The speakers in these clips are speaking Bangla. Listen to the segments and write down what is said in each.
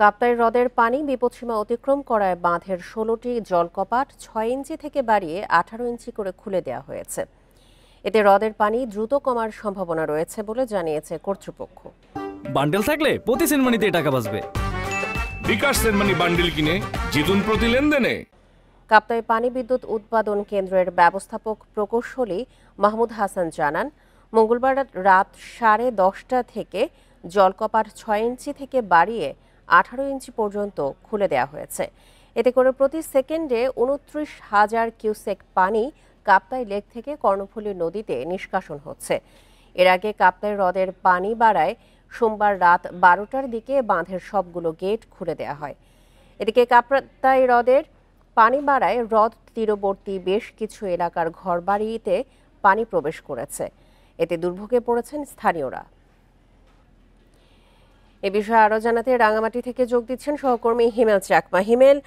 কাপ্তাই হ্রদের পানি বিপদসীমা অতিক্রম করায় বাঁধের ১৬টি জলকপাট ৬ ইঞ্চি থেকে বাড়িয়ে ১৮ ইঞ্চি করে খুলে দেওয়া হয়েছে। এতে হ্রদের পানি দ্রুত কমার সম্ভাবনা রয়েছে বলে জানিয়েছে কর্তৃপক্ষ। বান্ডেল থাকলে প্রতি সেনমানিতে টাকা বাঁচবে। বিকাশ সেনমানি বান্ডেল কিনে জিতুন প্রতি লেনদেনে। কাপ্তাই পানি বিদ্যুৎ উৎপাদন কেন্দ্রের ব্যবস্থাপক প্রকৌশলী মাহমুদ হাসান জানান, মঙ্গলবার রাত 10:30টা থেকে জলকপাট ৬ ইঞ্চি থেকে বাড়িয়ে ১৮ ইঞ্চি পর্যন্ত খুলে দেওয়া হয়েছে। এতে করে প্রতি সেকেন্ডে ২৯,০০০ কিউসেক পানি কাপ্তাই লেক থেকে কর্ণফুলী নদীতে নিষ্কাশন হচ্ছে। এর আগে কাপ্তাই হ্রদের পানি বাড়ায় সোমবার রাত ১২টার দিকে বাঁধের সবগুলো গেট খুলে দেওয়া হয়। এদিকে কাপ্তাই হ্রদের পানি বাড়ায় হ্রদ তীরবর্তী বেশ কিছু এলাকার ঘরবাড়িতে পানি প্রবেশ করেছে। এতে দুর্ভোগে পড়েছেন স্থানীয়রা। এ বিষয়ে আরো জানাতে রাঙামাটি থেকে যোগ দিচ্ছেন সহকর্মী হিমেল চাকমা। হিমেল,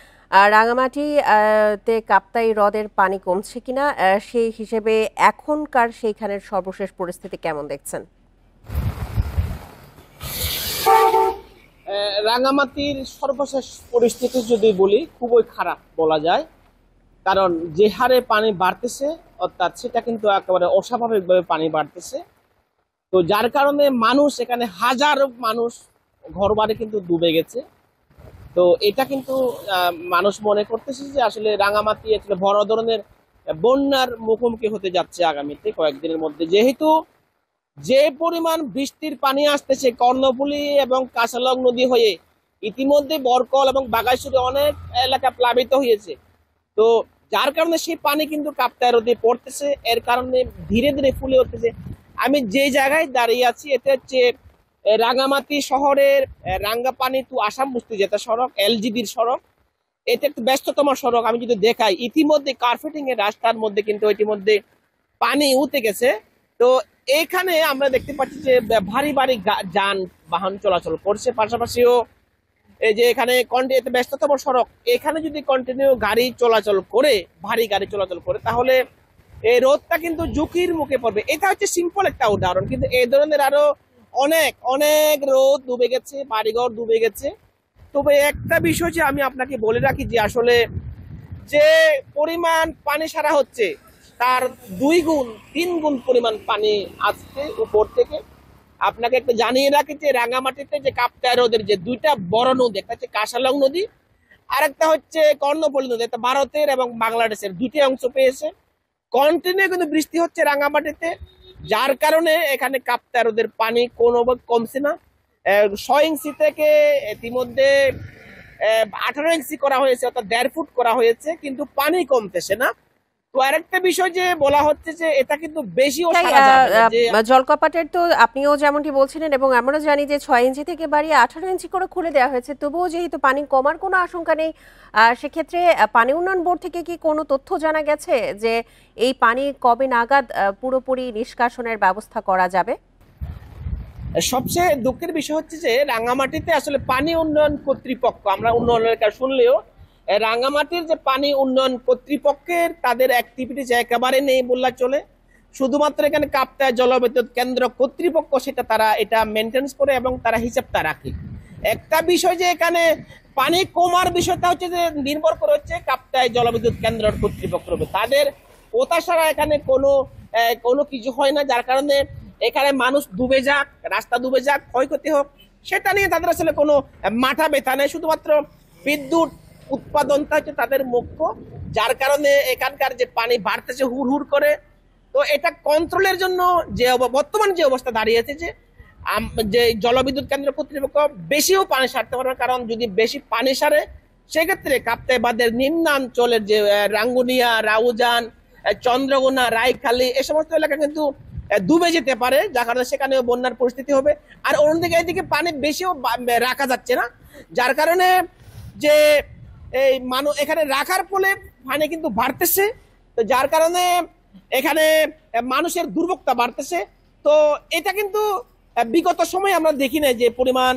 রাঙামাটিতে কাপ্তাই হ্রদের পানি কমছে কিনা সেই হিসেবে এখনকার সেইখানের সর্বশেষ পরিস্থিতি কেমন দেখছেন? রাঙামাটির সর্বশেষ পরিস্থিতি যদি বলি খুবই খারাপ বলা যায়, কারণ যে হারে পানি বাড়তেছে অর্থাৎ সেটা কিন্তু একেবারে অস্বাভাবিকভাবে পানি বাড়তেছে। তো যার কারণে মানুষ এখানে হাজার মানুষ ঘরবাড়ি কিন্তু ডুবে গেছে। তো এটা কিন্তু মানুষ মনে করতেছে যে আসলে রাঙামাটি আসলে বড় ধরনের বন্যার মুখোমুখি হতে যাচ্ছে আগামীতে কয়েকদিনের মধ্যে, যেহেতু যে পরিমাণ বৃষ্টির পানি আসতেছে কর্ণফুলী এবং কাঁচালং নদী হয়ে। ইতিমধ্যে বরকল এবং বাগাইছড়ি অনেক এলাকা প্লাবিত হয়েছে। তো যার কারণে সেই পানি কিন্তু কাপ্তাই হ্রদে পড়তেছে, এর কারণে ধীরে ধীরে ফুলে উঠতেছে। আমি যে জায়গায় দাঁড়িয়ে আছি এটা হচ্ছে রাঙামাটি শহরের রাঙ্গাপানি টু আসাম বস্তি যেটা সড়ক, এলজিবির সড়ক। এটা একটু ব্যস্ততম সড়ক। আমি যদি দেখাই, ইতিমধ্যে কার্পেটিং এর রাস্তার মধ্যে কিন্তু ইতিমধ্যে পানি উঠে গেছে। তো এখানে আমরা দেখতে পাচ্ছি যে ভারী ভারী যানবাহন চলাচল করছে। পাশাপাশিও এই যে এখানে ব্যস্ততম সড়ক, এখানে যদি কন্টিনিউ গাড়ি চলাচল করে, ভারী গাড়ি চলাচল করে, তাহলে এই রোডটা কিন্তু ঝুঁকির মুখে পড়বে। এটা হচ্ছে সিম্পল একটা উদাহরণ, কিন্তু এই ধরনের আরো অনেক অনেক রোড ডুবে গেছে, বাড়িঘর ডুবে গেছে। তবে একটা বিষয় যে আমি আপনাকে বলে রাখি যে আসলে যে পরিমাণ পানি সারা হচ্ছে তার 2 গুণ 3 গুণ পরিমাণ পানি আসছে উপর থেকে। আপনাকে একটা জানিয়ে রাখি যে রাঙামাটিতে যে কাপ্তাই হ্রদের যে 2টা বড় নদী, একটা হচ্ছে কাঁচালং নদী আর একটা হচ্ছে কর্ণফুলী নদী, এটা ভারতের এবং বাংলাদেশের 2টি অংশ পেয়েছে। কন্টিনিউ কিন্তু বৃষ্টি হচ্ছে রাঙামাটিতে, যার কারণে এখানে কাপ্তাই হ্রদের পানি কোনো কমছে না। 6 ইঞ্চি থেকে ইতিমধ্যে 18 ইঞ্চি করা হয়েছে, অর্থাৎ 1.5 ফুট করা হয়েছে, কিন্তু পানি কমতেছে না। তো আরেকটা বিষয় যে বলা হচ্ছে যে এটা কিন্তু বেশিও জলকপাটের তো আপনিও যেমনটি বলছিলেন এবং আমরাও জানি যে 6 ইঞ্চি থেকে বাড়িয়ে 18 ইঞ্চি করে খুলে দেওয়া হয়েছে, তবুও যেহেতু পানি কমার কোনো আশঙ্কা নেই, সেক্ষেত্রে পানি উন্নয়ন বোর্ড থেকে কি কোনো তথ্য জানা গেছে যে এই পানি কবে নাগাদ পুরোপুরি নিষ্কাশনের ব্যবস্থা করা যাবে? সবচেয়ে দুঃখের বিষয় হচ্ছে যে রাঙামাটিতে আসলে পানি উন্নয়ন কর্তৃপক্ষ, আমরা উন্নয়নের কাজ শুনলেও রাঙামাটির যে পানি উন্নয়ন কর্তৃপক্ষের তাদের অ্যাক্টিভিটিস একেবারে নেই বললে চলে। শুধুমাত্র এখানে কাপ্তাই জলবিদ্যুৎ কেন্দ্র কর্তৃপক্ষ সেটা তারা এটা মেনটেন্স করে এবং তারা হিসাবটা রাখে। একটা বিষয় যে এখানে পানি কমার বিষয়টা হচ্ছে যে নির্ভর করে হচ্ছে কাপ্তাই জলবিদ্যুৎ কেন্দ্র কর্তৃপক্ষ, তাদের ওটা ছাড়া এখানে কোনো কিছু হয় না। যার কারণে এখানে মানুষ ডুবে যাক, রাস্তা ডুবে যাক, ক্ষয়ক্ষতি হোক, সেটা নিয়ে তাদের আসলে কোনো মাথা ব্যথা নেই। শুধুমাত্র বিদ্যুৎ উৎপাদনটা হচ্ছে তাদের মুখ্য, যার কারণে এখানকার যে পানি বাড়তেছে হুড় হুড় করে। তো এটা কন্ট্রোলের জন্য যে বর্তমান যে অবস্থা দাঁড়িয়েছে যে জলবিদ্যুৎ কেন্দ্র কর্তৃপক্ষ বেশিও পানি সারতে পারবে, কারণ যদি বেশি পানি সারে সেক্ষেত্রে কাপ্তাই বাঁধের নিম্নাঞ্চলের যে রাঙ্গুনিয়া, রাউজান, চন্দ্রগোনা, রায়খালী এই সমস্ত এলাকা কিন্তু ডুবে যেতে পারে, যার কারণে সেখানেও বন্যার পরিস্থিতি হবে। আর অন্যদিকে এদিকে পানি বেশিও রাখা যাচ্ছে না, যার কারণে যে এই মানুষ এখানে রাখার ফলে পানি কিন্তু বাড়তেছে। তো যার কারণে এখানে মানুষের দুর্ভোগটা বাড়তেছে। তো এটা কিন্তু বিগত সময়ে আমরা দেখি না যে পরিমাণ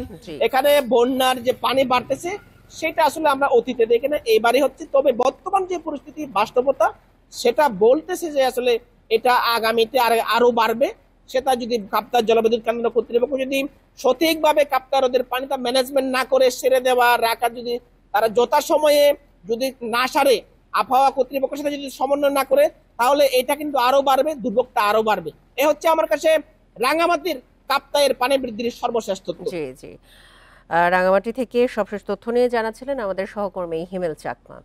এখানে বন্যার যে পানি বাড়তেছে, সেটা আসলে আমরা অতীতে দেখি না, এবারে হচ্ছে। তবে বর্তমান যে পরিস্থিতি বাস্তবতা সেটা বলতেছে যে আসলে এটা আগামীতে আরো বাড়বে। সেটা যদি কাপ্তাই জলবিদ্যুৎ কেন্দ্র কর্তৃপক্ষ যদি সঠিকভাবে কাপ্তাই হ্রদের পানিটা ম্যানেজমেন্ট না করে সেরে দেওয়া রাখা, যদি তারা যথাসময়ে যদি না সারে, আবহাওয়া কর্তৃপক্ষের সাথে যদি সমন্বয় না করে, তাহলে এটা কিন্তু আরো বাড়বে, দুর্ভোগটা আরো বাড়বে। এ হচ্ছে আমার কাছে রাঙ্গামাটির কাপ্তাইয়ের পানি বৃদ্ধির সর্বশেষ তথ্য। জি জি, রাঙামাটি থেকে সবশেষ তথ্য নিয়ে জানাচ্ছিলেন আমাদের সহকর্মী হিমেল চাকমা।